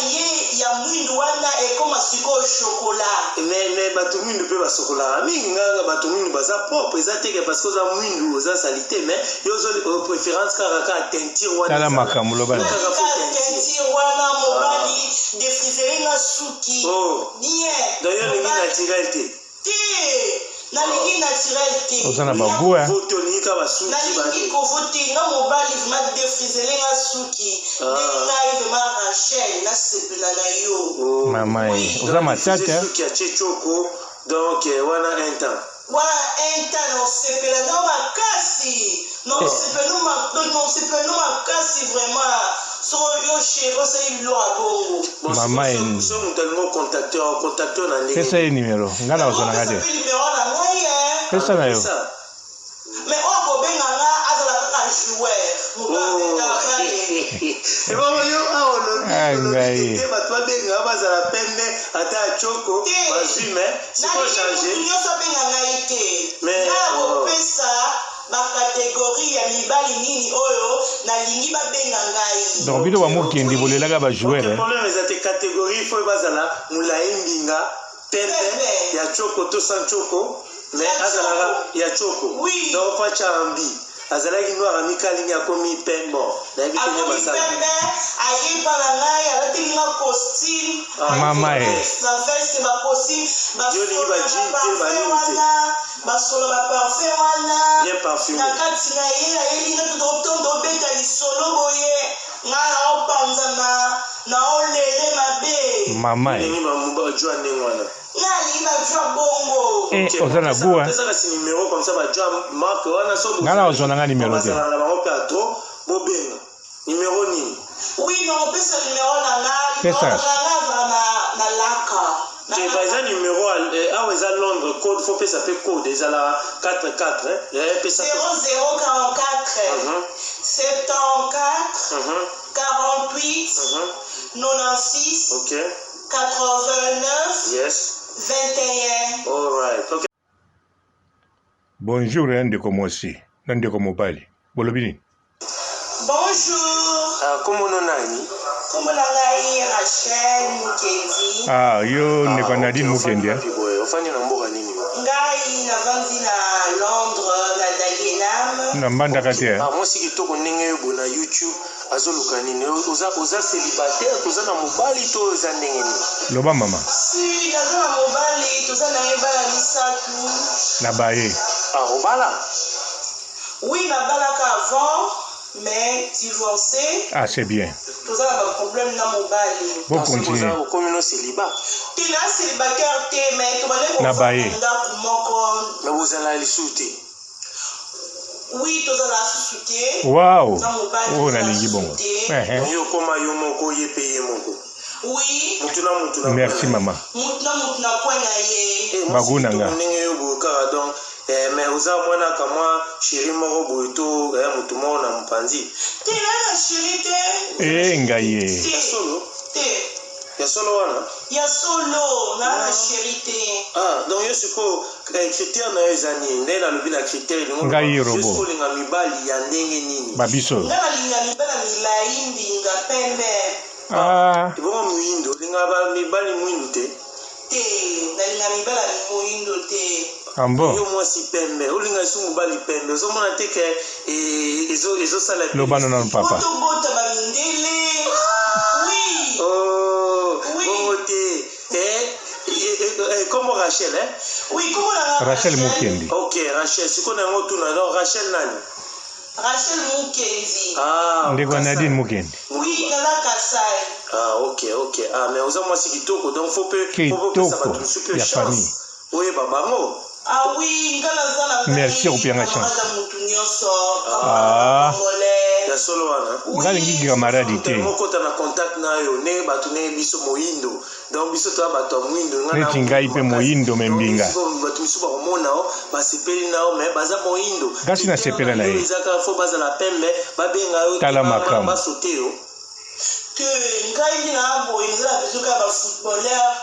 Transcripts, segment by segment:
ye ya mwindu wana ekoma siko chocolat. Mais bato mwindu pe ba chocolat. Mingi nganga bato mwindu baza propre ezateke parce que za mwindu oza salité mais yo zo préférence kaka teinture wana. Tala makamulo bana. Teinture wana mobali défriser nga suki. Oh. Bien. D'ailleurs ni naturel te. Na ligi naturel te. Osana babu hein. Voto ni ka basuki ba. Na ligi ko voter nga mobali vraiment défriser nga suki. Nga vraiment Rachel na sepela na yo. Mama ye. Oza matata. Suki a chechoko donc wana un temps. Wana un temps no sepela na makasi. Non sepela no makasi vraiment. So yo chéro c'est lo abongo. Mama ye. So mutalimo contacteur na ndenge. Pesa ye numéro. Ngana ozana ngate. Pesa na yo. Mais on go benga nga azala kaka joueur. Mukabenga bale. Et bon yo Ngai. te batwa benga bazala pembe ata choko bazime c'est pas changer. Yo so benga nga ite. Mais na pesa ba catégorie ya mibali nini oyo na lingi ba benga ngai. Donc bino ba mokendi bolelaka ba joueur. Le problème est catégorie faut bazala mulayi mbinga pembe ya choko to sans choko. Mais azala ya choko. Oui. Donc fa chambi. Azala ki noir amikali ni akomi pembo. Na bi tene basala. Pembe ayi pa na ngai alati nga costume. Mama ye. Na veste ba costume ba solo ba jean ba limite. Ba solo ba parfum wana. Bien parfumé. Na kati na ye ayi nga to beta li solo boye. Nga na opanza na olele mabe. Mama ye. Ni ba muba jwa nengwana. Ozana bua. Numéro comme ça va job marque wana so. Ngana ozona nga numéro te. Na bango pe atro bobenga. Numéro nini? Oui, non, pesa numéro na nga. Pesa. Na laka. J'ai pas numéro à Weza Londres code faut pesa pe code ezala 44 hein. Pesa 0044 74 48 96 OK. 89 Yes. 21. All right. OK. Bonjour ndeko mosi. Ndeko mobali. Bolobini. Bonjour. Comment on nani? Comment ngai Rachel Mukendi. Yo ndeko Nadine Mukendi. Ofani na mboka nini? Ngai na vanzi na Londres na Dagenham. Na mbanda kati ya. Moi si kitoko ndenge yo na YouTube azoluka nini? Oza célibataire toza na mobali to oza ndenge nini? Loba mama. Si naza na mobali toza na ebala misatu. Na baye. Obala? Oui, nabalaka avant, mais divorcé. Ah, c'est bien. Toza na ba problème na mobali. Bon continuer. Comme no célibat. Tu na célibataire te mais to bale ko Na baye. moko. Mais vous allez aller souter. Oui, toza la susute. Wow. Oh, na lingi bongo. Yo koma yo moko ye paye moko. Oui. Mutuna. Merci maman. Mutuna kwa na ye. Bagunanga. Ndenge yo bokara donc mais uza mwana kama shiri moko boito mutu mo na mpanzi. Te na shiri te. Ngaye. Solo. Te. Ya solo wana? Ya solo na shiri te. Donc yo siko critère na ezani ndela lobi na critère ngo. Ngai robo. Siko linga mibali ya ndenge nini? Babiso. Ngala linga mibala milai mbinga pembe. Ibongo muindo linga ba mibali muindo te. Te na linga mibala muindo te. Ambo. Yo moi si pembe, olinga su mobali pembe. Zo mona te ke ezo sala. Lobano na papa. Boto bota ba mindele. Oui. Oh. Oui. Comment Rachel hein? Oui, comment la Rachel Mukendi. OK, Rachel, siko na ngo tuna donc Rachel nani? Rachel Mukendi. Ndeko Nadine Mukendi. Oui, dans la Kasai. OK. Mais aux moi si kitoko donc faut ça va tout super chance. Oui, babango. Oui, ngala zana. Merci au bien chance. Ya solo wana. Ngali ngi camarade te. Moko ta na contact na yo ne batu ne biso moindo. Donc biso to batu moindo ngana. Ne tingai pe moindo membinga. Batu biso ba mona o ba sepeli na o mais baza moindo. Kasi na sepela na ye. Izaka fo baza la pembe ba benga yo Tala makam. Ba soteo. Que ngai na bo izala bizuka ba footballeur.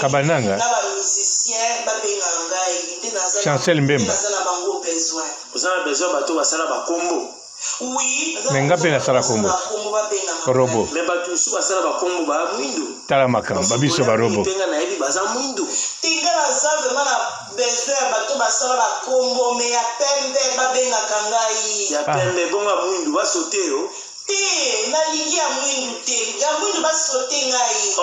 Kabananga. Na ba musicien ba benga ngai. Chancel Mbemba. Na bango besoin. Vous avez besoin bato basala ba combo. Oui, Menga pe na sala kombo. Robo. Mais bato musu basala bakombo ba mwindo tala makambo babiso barobo tenga na yebi baza mwindo tinga na za vraiment na besoin ya bato basala bakombo me ya pembe babengaka ngai ya pembe bonga mwindo basote yo te nalingi ya mwindu te ya mwindu basote ngai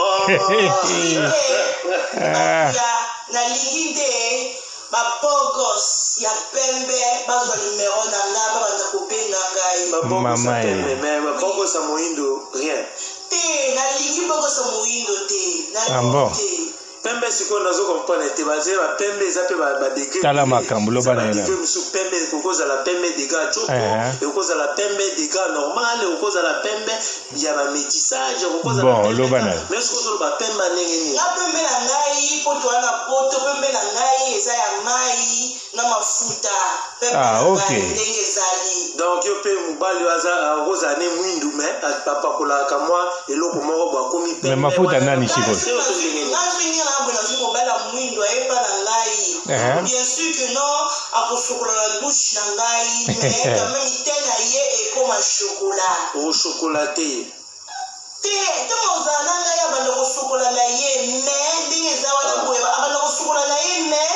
nalingi nde bapogos ya pembe bazwa numero na nga babanda kobenga ngai bapogosa moindo rien te nalingi bogosa moindo te nalingi te pembe siko nazo comprendre te bazé ba pembe za pe ba degré tala makambo lo bana ina musu pembe kokoza la pembe dégâts choko kokoza la pembe dégâts normal kokoza la pembe ya ba métissage kokoza la bon lo bana mais siko ba pembe ndenge ni la pembe na ngai poto wana poto pembe na ngai eza ya mai na mafuta pembe okay ndenge zali donc yo pe mubali waza rosa ne mwindu mais papa kola ka moi eloko moko ba komi pembe mais mafuta nani siko bien sûr que non akosokola la douche na ngai mais quand même itena ye ekoma chocolat au chocolaté te ozala na ngai abanda kosokola na ye mais ndenge eza wana boye abanda kosokola na ye mais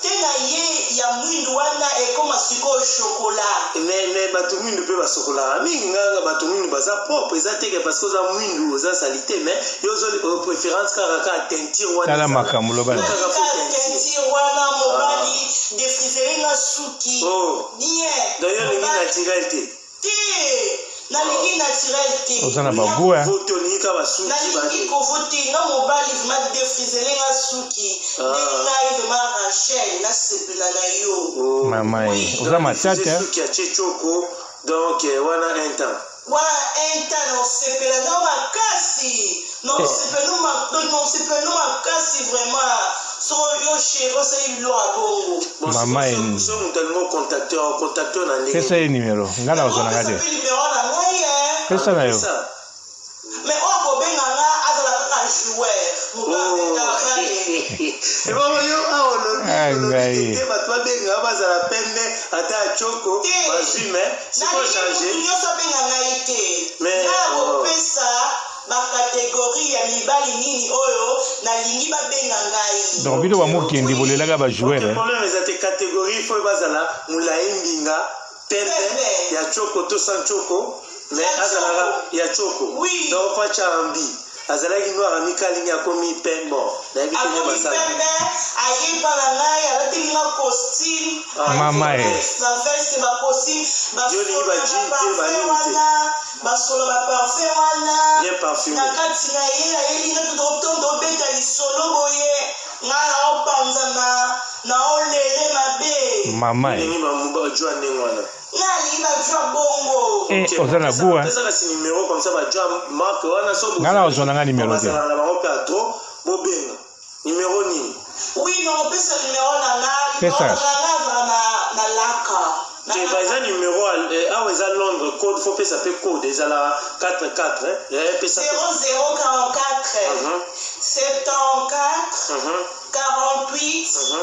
tena ye ya mwindu wana ekoma sikoyo chocolat mais bato mwindu mpe basokolaka mingi nganga bato mwindu baza propre eza teke parce que oza mwindu oza salite mais yo ozoli préférence kaka ka teinture wana tala makambo lo bana teinture wana mobali defriseri nga suki bien donc yo lingi naturel te nalingi naturel te ozana bagoût votolingi ka basuki nalingi kovote nga mobali vraiment defriseri nga suki ndenge ngai vraiment Rachel nasepela na yo mama oza matata suki ya chechoko donc wana un temps nasepela na makasi nasepela makasi vraiment so yo chéri osali bilo ya bongo mama so moto alingo contacteur na ndenge pesa ye numéro nga na ozonaka te numéro na ngai pesa na yo mais oyo kobenga nga azala kaka joueur moto abengaka yo aolobi bato babengaka bazala pembe ata ya choko bazwi mais siko change nyonso abenga ngai te nga kopesa bakategorie ya mibali nini oyo nalingi babenga ngai donc bino bamokende bolelaka bajoueur problème eza te catégorie fo bazala molai mbinga pembe ya choko to sans choko mais azalaka ya choko donc facha ambi azalaki noir amikali akomi pembe nayebi te ne basala ayepa na ngai alateli nga costume mama na veste bacostume basolo baparfum wana na kati na ye ayelinga tobeta lisolo boye nga naopanza naolele mabe mama bajwa ndenge wana nalingi bajwa bongo oza na goût pesaka si numéro comme ça bajwa marque wana so nga na ozonanga numéro te na bango mpe atro bobenga numéro nini oui non opesa numéro na nga pesa na laka eza numéro awa eza Londres code faut pesa mpe code ezala 44 pesa 0044 74 48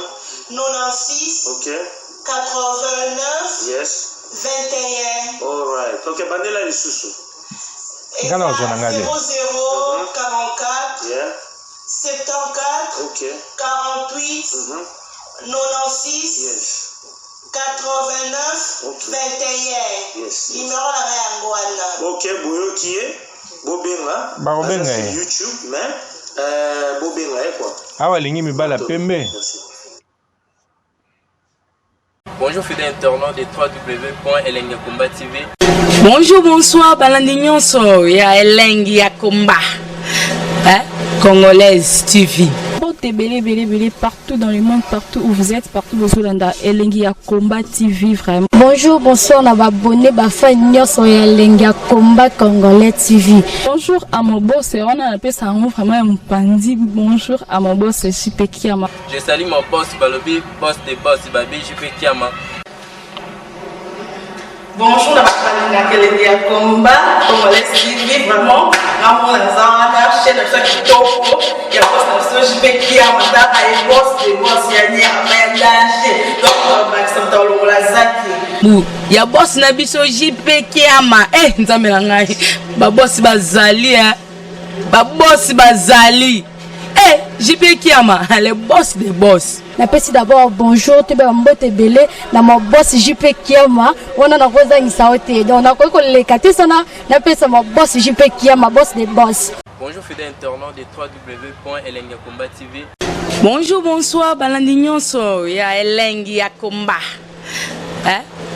96 89 yes 21 alright ok bandela lisusu nga na ozonanga te 0044 yeah 74 48 96 yes 89 21 numéro na nga yango wana ok boyoki ye bobenga bakobenga ye YouTube mais bobenga ye quoi awa alingi mibala pembe. Bonjour fidèles internautes de www.elengiakomba TV. Bonjour, bonsoir, balandi nyonso ya Elengi ya Komba. Congolaise TV. Partout dans le monde, partout où vous êtes, partout où vous êtes, Elengi ya Komba TV vraiment. Bonjour, bonsoir, na abonné ba fan nyonso ya Elengi ya Komba Congolais TV. Bonjour à mon boss, on a appelé ça vraiment un pandi. Bonjour à mon boss, JP Kiama. Je salue mon boss Balobi, boss de boss Babi, JP Kiama. Bonjour à la Elengi ya Komba Congolais TV vraiment. Namo nazana chaîne de chaque topo. Il y a boss de JP Kiama, ta et boss de boss ya ni amélange. Donc Maxime Tolo la zaki. Ya boss na biso JP Kiama. Nzambe na ngai. Ba boss bazali ba boss bazali. Eh, JP Kiama, le boss des boss. Napesi d'abord bonjour, te ba mbote belé na mon boss JP Kiama, on a rosa ngisaote. Donc na ko le kati sana, napesa mon boss JP Kiama, boss des boss. Bonjour fidèles internautes de www.elengiakomba TV. Bonjour, bonsoir, balandi nyonso ya Elengi ya Komba.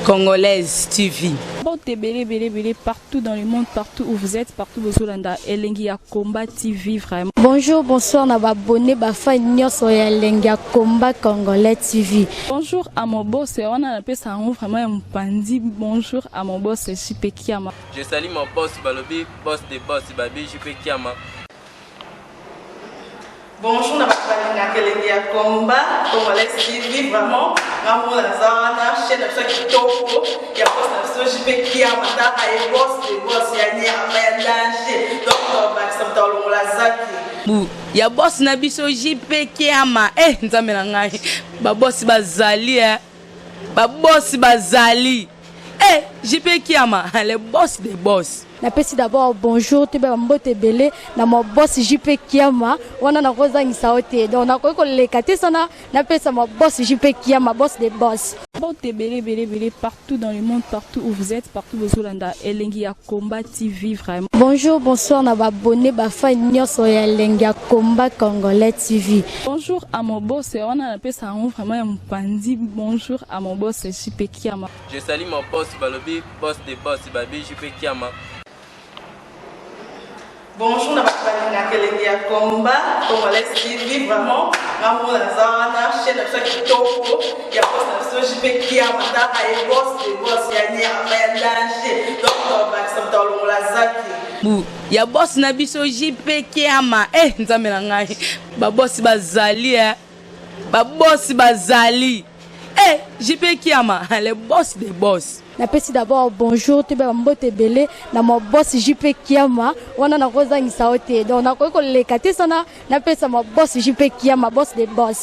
Congolaise TV. Bon, belé partout dans le monde, partout où vous êtes, partout où vous êtes, Elengi ya Komba TV vraiment. Bonjour, bonsoir, na ba abonné ba fan nyonso ya Elengi ya Komba Congolais TV. Bonjour à mon boss, on a appelé ça vraiment un pandi. Bonjour à mon boss JP Kiama. Je salue mon boss Balobi, boss des boss, Babi JP Kiama. Bonjour, na bakali Elengi ya Komba Congolais TV vraiment. Maman la zana chaîne de chaque kitoko ya boss na JP Kiama ta ay boss de boss ya ni amendanje donc ba samta longola zaki. Bu ya boss na biso JP Kiama. Eh, nzambe na ngai. Ba boss bazali ba boss bazali. Eh, JP Kiama, le boss des boss. Napesi d'abord bonjour, te ba mbote belé na mon boss JP Kiama, on a rosa ngisaote. Donc na ko le kati sana, napesa mon boss JP Kiama, boss des boss. Bon, belé partout dans le monde, partout où vous êtes, partout où vous êtes, Elengi ya Komba TV vraiment. Bonjour, bonsoir, na ba abonné ba fan nyonso ya Elengi ya Komba Congolais TV. Bonjour à mon boss, on a appelé ça vraiment un pandi. Bonjour à mon boss JP Kiama. Je salue mon boss Balobi, boss des boss, Babi JP Kiama. Bonjour, na bakali Elengi ya Komba Congolais TV vraiment. Maman la zana chaîne de chaque kitoko ya boss na JP Kiama ta ay boss de boss ya ni amendanje donc ba samta longola zaki. Bu ya boss na biso JP Kiama. Eh, nzambe na ngai. Ba boss bazali ba boss bazali. Eh, JP Kiama, le boss des boss. Napesi d'abord bonjour, te ba mbote belé na mon boss JP Kiama, on a rosa ngisaote. Donc na ko le kati sana, napesa mon boss JP Kiama, boss des boss.